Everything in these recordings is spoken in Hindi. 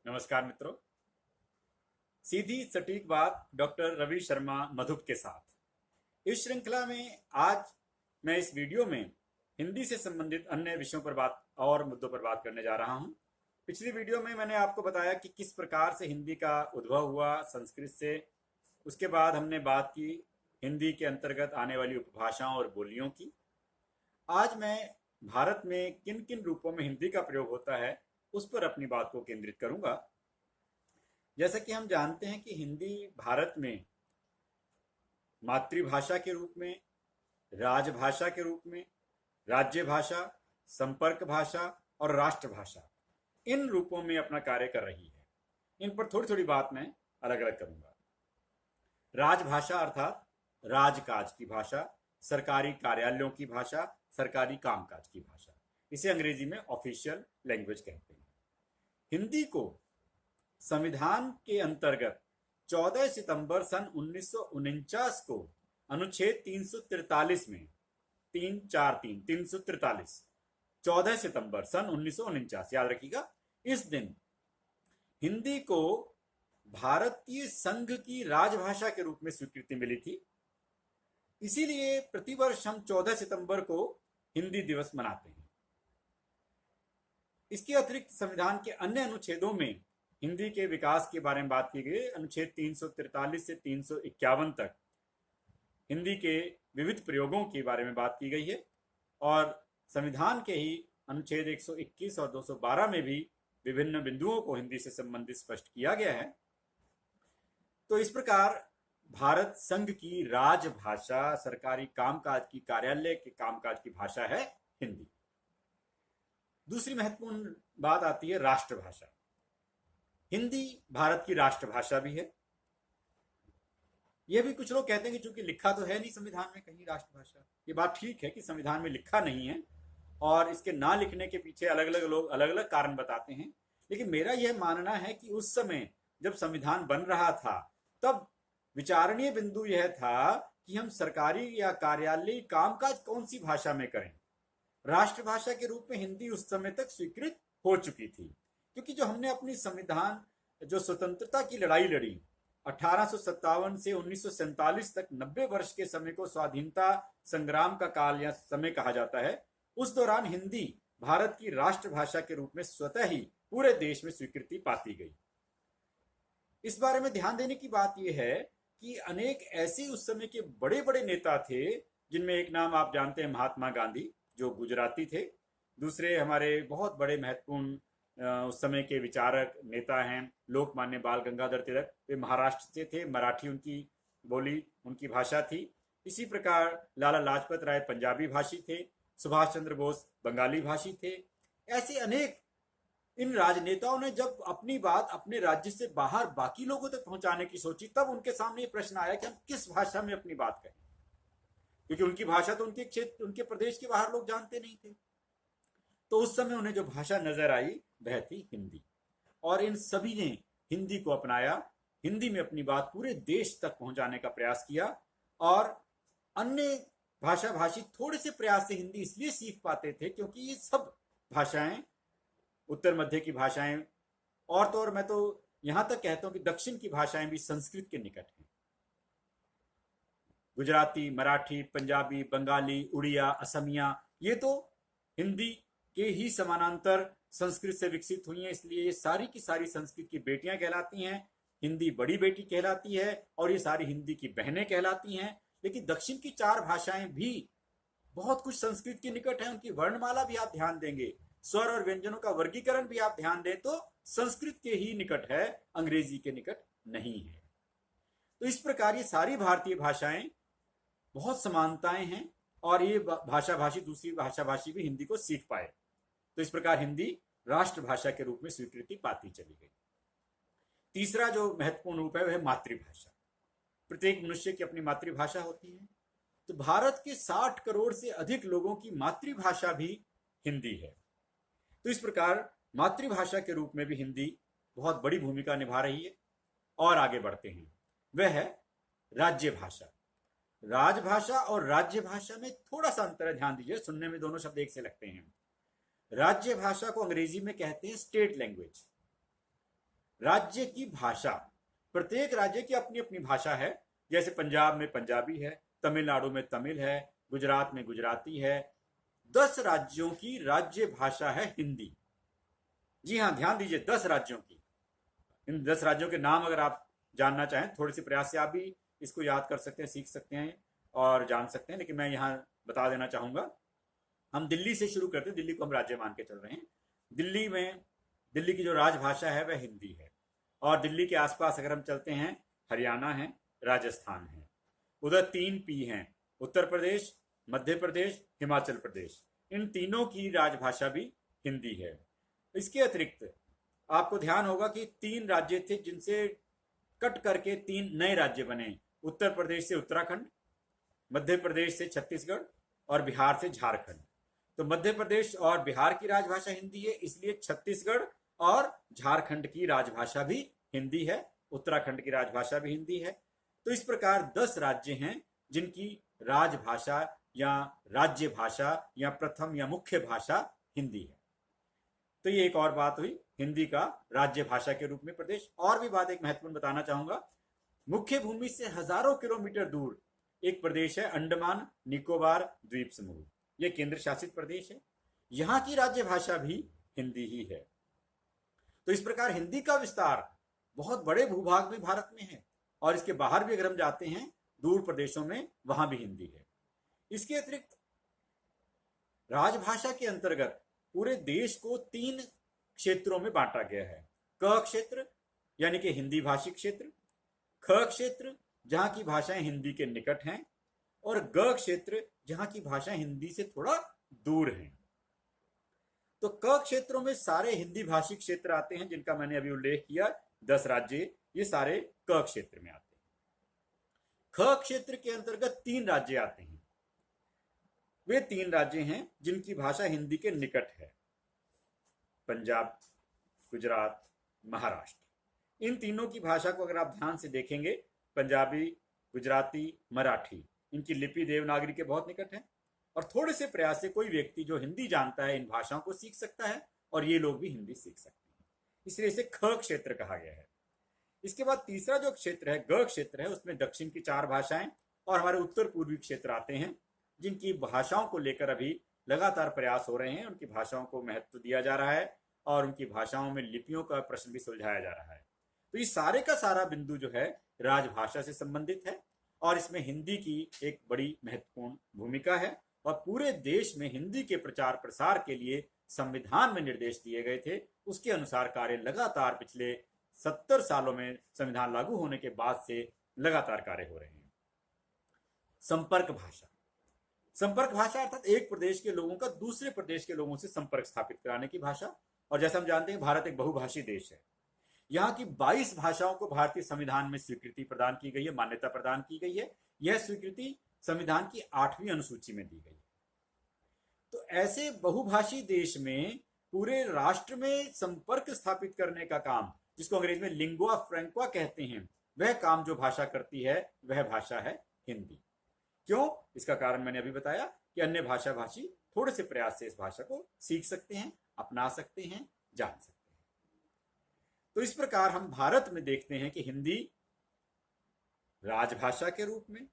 नमस्कार मित्रों। सीधी सटीक बात डॉक्टर रवि शर्मा मधुप के साथ इस श्रृंखला में आज मैं इस वीडियो में हिंदी से संबंधित अन्य विषयों पर बात और मुद्दों पर बात करने जा रहा हूं। पिछली वीडियो में मैंने आपको बताया कि किस प्रकार से हिंदी का उद्भव हुआ संस्कृत से। उसके बाद हमने बात की हिंदी के अंतर्गत आने वाली उपभाषाओं और बोलियों की। आज मैं भारत में किन किन रूपों में हिंदी का प्रयोग होता है उस पर अपनी बात को केंद्रित करूंगा। जैसा कि हम जानते हैं कि हिंदी भारत में मातृभाषा के रूप में, राजभाषा के रूप में, राज्य भाषा, संपर्क भाषा और राष्ट्रभाषा, इन रूपों में अपना कार्य कर रही है। इन पर थोड़ी थोड़ी बात मैं अलग अलग करूंगा। राजभाषा अर्थात राजकाज की भाषा, सरकारी कार्यालयों की भाषा, सरकारी कामकाज की भाषा, इसे अंग्रेजी में ऑफिशियल लैंग्वेज कहते हैं। हिंदी को संविधान के अंतर्गत 14 सितंबर सन 1949 को अनुच्छेद 343 में 343 14 सितंबर सन 1949, याद रखिएगा, इस दिन हिंदी को भारतीय संघ की राजभाषा के रूप में स्वीकृति मिली थी। इसीलिए प्रतिवर्ष हम 14 सितंबर को हिंदी दिवस मनाते हैं। इसके अतिरिक्त संविधान के अन्य अनुच्छेदों में हिंदी के विकास के बारे में बात की गई। अनुच्छेद 343 से 351 तक हिंदी के विविध प्रयोगों के बारे में बात की गई है और संविधान के ही अनुच्छेद 121 और 212 में भी विभिन्न बिंदुओं को हिंदी से संबंधित स्पष्ट किया गया है। तो इस प्रकार भारत संघ की राजभाषा, सरकारी कामकाज की, कार्यालय के कामकाज की भाषा है हिंदी। दूसरी महत्वपूर्ण बात आती है राष्ट्रभाषा। हिंदी भारत की राष्ट्रभाषा भी है। यह भी कुछ लोग कहते हैं कि चूंकि लिखा तो है नहीं संविधान में कहीं राष्ट्रभाषा, ये बात ठीक है कि संविधान में लिखा नहीं है और इसके ना लिखने के पीछे अलग अलग लोग अलग अलग कारण बताते हैं। लेकिन मेरा यह मानना है कि उस समय जब संविधान बन रहा था तब विचारणीय बिंदु यह था कि हम सरकारी या कार्यालयी कामकाज कौन सी भाषा में करें। राष्ट्रभाषा के रूप में हिंदी उस समय तक स्वीकृत हो चुकी थी, क्योंकि जो हमने अपनी संविधान, जो स्वतंत्रता की लड़ाई लड़ी 1857 से 1947 तक, 90 वर्ष के समय को स्वाधीनता संग्राम का काल या समय कहा जाता है। उस दौरान हिंदी भारत की राष्ट्रभाषा के रूप में स्वतः ही पूरे देश में स्वीकृति पाती गई। इस बारे में ध्यान देने की बात यह है कि अनेक ऐसे उस समय के बड़े बड़े नेता थे, जिनमें एक नाम आप जानते हैं महात्मा गांधी, जो गुजराती थे। दूसरे हमारे बहुत बड़े महत्वपूर्ण उस समय के विचारक नेता हैं लोकमान्य बाल गंगाधर तिलक, वे महाराष्ट्र से थे, मराठी उनकी बोली, उनकी भाषा थी। इसी प्रकार लाला लाजपत राय पंजाबी भाषी थे, सुभाष चंद्र बोस बंगाली भाषी थे। ऐसे अनेक इन राजनेताओं ने जब अपनी बात अपने राज्य से बाहर बाकी लोगों तक पहुंचाने की सोची, तब उनके सामने ये प्रश्न आया कि हम किस भाषा में अपनी बात कहें, क्योंकि उनकी भाषा तो उनके क्षेत्र, उनके प्रदेश के बाहर लोग जानते नहीं थे। तो उस समय उन्हें जो भाषा नजर आई वह थी हिंदी, और इन सभी ने हिंदी को अपनाया, हिंदी में अपनी बात पूरे देश तक पहुंचाने का प्रयास किया। और अन्य भाषा भाषी थोड़े से प्रयास से हिंदी इसलिए सीख पाते थे क्योंकि ये सब भाषाएं उत्तर मध्य की भाषाएं, और तो और मैं तो यहां तक कहता हूं कि दक्षिण की भाषाएं भी संस्कृत के निकट हैं। गुजराती, मराठी, पंजाबी, बंगाली, उड़िया, असमिया, ये तो हिंदी के ही समानांतर संस्कृत से विकसित हुई हैं, इसलिए ये सारी की सारी संस्कृत की बेटियां कहलाती हैं। हिंदी बड़ी बेटी कहलाती है और ये सारी हिंदी की बहनें कहलाती हैं। लेकिन दक्षिण की चार भाषाएं भी बहुत कुछ संस्कृत के निकट है। उनकी वर्णमाला भी आप ध्यान देंगे, स्वर और व्यंजनों का वर्गीकरण भी आप ध्यान दें तो संस्कृत के ही निकट है, अंग्रेजी के निकट नहीं है। तो इस प्रकार ये सारी भारतीय भाषाएं बहुत समानताएं हैं और ये भाषा भाषी दूसरी भाषा भाषी भी हिंदी को सीख पाए। तो इस प्रकार हिंदी राष्ट्रभाषा के रूप में स्वीकृति पाती चली गई। तीसरा जो महत्वपूर्ण रूप है वह मातृभाषा। प्रत्येक मनुष्य की अपनी मातृभाषा होती है। तो भारत के 60 करोड़ से अधिक लोगों की मातृभाषा भी हिंदी है। तो इस प्रकार मातृभाषा के रूप में भी हिंदी बहुत बड़ी भूमिका निभा रही है। और आगे बढ़ते हैं, वह है राज्य भाषा। राजभाषा और राज्य भाषा में थोड़ा सा अंतर है, ध्यान दीजिए, सुनने में दोनों शब्द एक से लगते हैं। राज्य भाषा को अंग्रेजी में कहते हैं स्टेट लैंग्वेज, राज्य की भाषा, प्रत्येक राज्य की अपनी अपनी भाषा है। जैसे पंजाब में पंजाबी है, तमिलनाडु में तमिल है, गुजरात में गुजराती है। 10 राज्यों की राज्य भाषा है हिंदी। जी हाँ, ध्यान दीजिए, 10 राज्यों की। इन 10 राज्यों के नाम अगर आप जानना चाहें, थोड़े से प्रयास से आप भी इसको याद कर सकते हैं, सीख सकते हैं और जान सकते हैं, लेकिन मैं यहाँ बता देना चाहूँगा। हम दिल्ली से शुरू करते हैं, दिल्ली को हम राज्य मान के चल रहे हैं। दिल्ली की जो राजभाषा है वह हिंदी है। और दिल्ली के आसपास अगर हम चलते हैं, हरियाणा है, राजस्थान है। उधर 3 पी हैं, उत्तर प्रदेश, मध्य प्रदेश, हिमाचल प्रदेश। इन तीनों की राजभाषा भी हिंदी है। इसके अतिरिक्त आपको ध्यान होगा कि 3 राज्य थे जिनसे कट करके 3 नए राज्य बने। उत्तर प्रदेश से उत्तराखंड, मध्य प्रदेश से छत्तीसगढ़ और बिहार से झारखंड। तो मध्य प्रदेश और बिहार की राजभाषा हिंदी है, इसलिए छत्तीसगढ़ और झारखंड की राजभाषा भी हिंदी है, उत्तराखंड की राजभाषा भी हिंदी है। तो इस प्रकार 10 राज्य हैं जिनकी राजभाषा या राज्य भाषा या प्रथम या मुख्य भाषा हिंदी है। तो ये एक और बात हुई हिंदी का राज्य भाषा के रूप में प्रदेश। और भी बात एक महत्वपूर्ण बताना चाहूंगा, मुख्य भूमि से हजारों किलोमीटर दूर एक प्रदेश है, अंडमान निकोबार द्वीप समूह। यह केंद्र शासित प्रदेश है, यहाँ की राज्य भाषा भी हिंदी ही है। तो इस प्रकार हिंदी का विस्तार बहुत बड़े भूभाग में भारत में है, और इसके बाहर भी अगर हम जाते हैं दूर प्रदेशों में, वहां भी हिंदी है। इसके अतिरिक्त राजभाषा के अंतर्गत पूरे देश को 3 क्षेत्रों में बांटा गया है। क क्षेत्र यानी कि हिंदी भाषी क्षेत्र, ख क्षेत्र जहां की भाषाएं हिंदी के निकट हैं, और ग क्षेत्र जहां की भाषाएं हिंदी से थोड़ा दूर हैं। तो क क्षेत्रों में सारे हिंदी भाषी क्षेत्र आते हैं जिनका मैंने अभी उल्लेख किया, 10 राज्य, ये सारे क क्षेत्र में आते हैं। ख क्षेत्र के अंतर्गत 3 राज्य आते हैं। वे 3 राज्य हैं जिनकी भाषा हिंदी के निकट है, पंजाब, गुजरात, महाराष्ट्र। इन तीनों की भाषा को अगर आप ध्यान से देखेंगे, पंजाबी, गुजराती, मराठी, इनकी लिपि देवनागरी के बहुत निकट है, और थोड़े से प्रयास से कोई व्यक्ति जो हिंदी जानता है इन भाषाओं को सीख सकता है, और ये लोग भी हिंदी सीख सकते हैं। इसलिए इसे ख क्षेत्र कहा गया है। इसके बाद तीसरा जो क्षेत्र है, ग क्षेत्र है, उसमें दक्षिण की 4 भाषाएं और हमारे उत्तर पूर्वी क्षेत्र आते हैं, जिनकी भाषाओं को लेकर अभी लगातार प्रयास हो रहे हैं। उनकी भाषाओं को महत्व दिया जा रहा है और उनकी भाषाओं में लिपियों का प्रश्न भी सुलझाया जा रहा है। तो ये सारे का सारा बिंदु जो है राजभाषा से संबंधित है, और इसमें हिंदी की एक बड़ी महत्वपूर्ण भूमिका है। और पूरे देश में हिंदी के प्रचार प्रसार के लिए संविधान में निर्देश दिए गए थे, उसके अनुसार कार्य लगातार पिछले 70 सालों में संविधान लागू होने के बाद से लगातार कार्य हो रहे हैं। संपर्क भाषा, संपर्क भाषा अर्थात एक प्रदेश के लोगों का दूसरे प्रदेश के लोगों से संपर्क स्थापित कराने की भाषा। और जैसा हम जानते हैं, भारत एक बहुभाषी देश है। यहाँ की 22 भाषाओं को भारतीय संविधान में स्वीकृति प्रदान की गई है, मान्यता प्रदान की गई है। यह स्वीकृति संविधान की 8वीं अनुसूची में दी गई। तो ऐसे बहुभाषी देश में पूरे राष्ट्र में संपर्क स्थापित करने का काम, जिसको अंग्रेजी में लिंगुआ फ्रैंका कहते हैं, वह काम जो भाषा करती है वह भाषा है हिंदी। क्यों? इसका कारण मैंने अभी बताया कि अन्य भाषा भाषी थोड़े से प्रयास से इस भाषा को सीख सकते हैं, अपना सकते हैं, जान सकते हैं। तो इस प्रकार हम भारत में देखते हैं कि हिंदी राजभाषा के रूप में,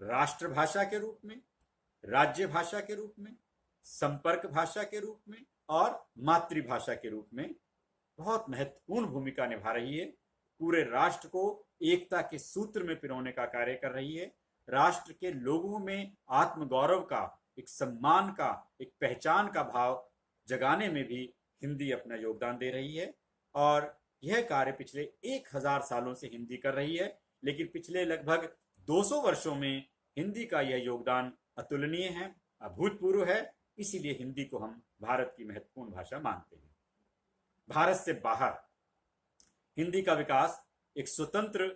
राष्ट्रभाषा के रूप में, राज्य भाषा के रूप में, संपर्क भाषा के रूप में और मातृभाषा के रूप में बहुत महत्वपूर्ण भूमिका निभा रही है। पूरे राष्ट्र को एकता के सूत्र में पिरोने का कार्य कर रही है। राष्ट्र के लोगों में आत्मगौरव का, एक सम्मान का, एक पहचान का भाव जगाने में भी हिंदी अपना योगदान दे रही है। और यह कार्य पिछले 1000 सालों से हिंदी कर रही है, लेकिन पिछले लगभग 200 वर्षों में हिंदी का यह योगदान अतुलनीय है, अभूतपूर्व है। इसीलिए हिंदी को हम भारत की महत्वपूर्ण भाषा मानते हैं। भारत से बाहर हिंदी का विकास एक स्वतंत्र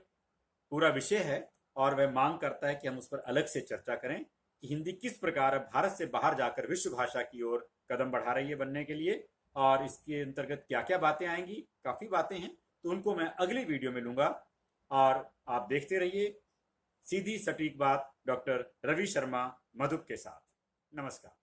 पूरा विषय है, और वह मांग करता है कि हम उस पर अलग से चर्चा करें कि हिंदी किस प्रकार भारत से बाहर जाकर विश्व भाषा की ओर कदम बढ़ा रही है बनने के लिए, और इसके अंतर्गत क्या क्या बातें आएंगी। काफ़ी बातें हैं, तो उनको मैं अगली वीडियो में लूँगा। और आप देखते रहिए सीधी सटीक बात डॉक्टर रवि शर्मा मधुप के साथ। नमस्कार।